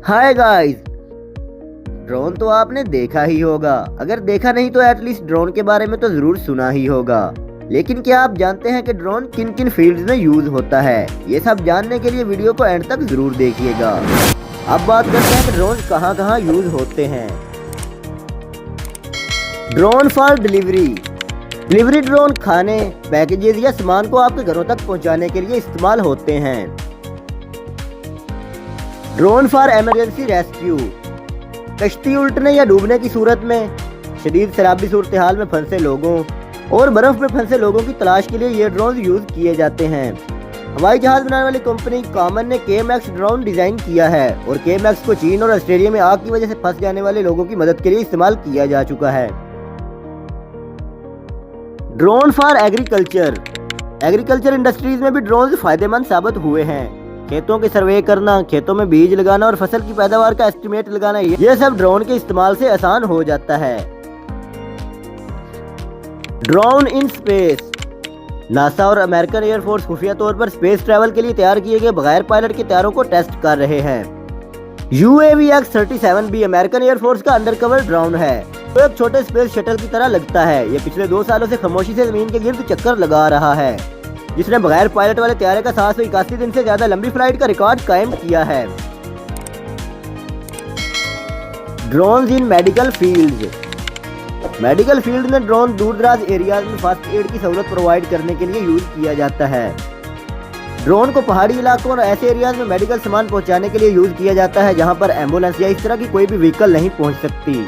Hi guys, drone तो आपने देखा ही होगा। अगर देखा नहीं तो एटलीस्ट ड्रोन के बारे में तो जरूर सुना ही होगा। लेकिन क्या आप जानते हैं कि ड्रोन किन किन फील्ड्स में यूज होता है? ये सब जानने के लिए वीडियो को एंड तक जरूर देखिएगा। अब बात करते हैं कि ड्रोन कहाँ कहाँ यूज होते हैं। ड्रोन फॉर डिलीवरी ड्रोन खाने, पैकेजेस या सामान को आपके घरों तक पहुंचाने के लिए इस्तेमाल होते हैं। ड्रोन फॉर इमरजेंसी रेस्क्यू, कश्ती उल्टने या डूबने की सूरत में, शदीद शराबी सूरत हाल में फंसे लोगों और बर्फ में फंसे लोगों की तलाश के लिए ये ड्रोन यूज किए जाते हैं। हवाई जहाज बनाने वाली कंपनी कॉमन ने के-मैक्स ड्रोन डिजाइन किया है और के-मैक्स को चीन और ऑस्ट्रेलिया में आग की वजह से फंस जाने वाले लोगों की मदद के लिए इस्तेमाल किया जा चुका है। ड्रोन फॉर एग्रीकल्चर इंडस्ट्रीज में भी ड्रोन फायदेमंद साबित हुए हैं। खेतों के सर्वे करना, खेतों में बीज लगाना और फसल की पैदावार का एस्टिमेट लगाना, ये सब ड्रोन के इस्तेमाल से आसान हो जाता है। ड्रोन इन स्पेस, नासा और अमेरिकन एयरफोर्स खुफिया तौर पर स्पेस ट्रैवल के लिए तैयार किए गए बगैर पायलट के तैयारों को टेस्ट कर रहे हैं। UAV X-37B अमेरिकन एयरफोर्स का अंडरकवर ड्रोन है तो एक छोटे स्पेस शटल की तरह लगता है। ये पिछले 2 सालों से खामोशी से जमीन के गिर्द चक्कर लगा रहा है, जिसने बगैर पायलट वाले तैयारे का 781 दिन से ज्यादा लंबी फ्लाइट का रिकॉर्ड कायम किया है। ड्रोन इन मेडिकल फील्ड में ड्रोन दूर दराज एरियाज में फर्स्ट एड की सहूलत प्रोवाइड करने के लिए यूज किया जाता है। ड्रोन को पहाड़ी इलाकों और ऐसे एरियाज में मेडिकल सामान पहुंचाने के लिए यूज किया जाता है जहां पर एम्बुलेंस या इस तरह की कोई भी व्हीकल नहीं पहुंच सकती।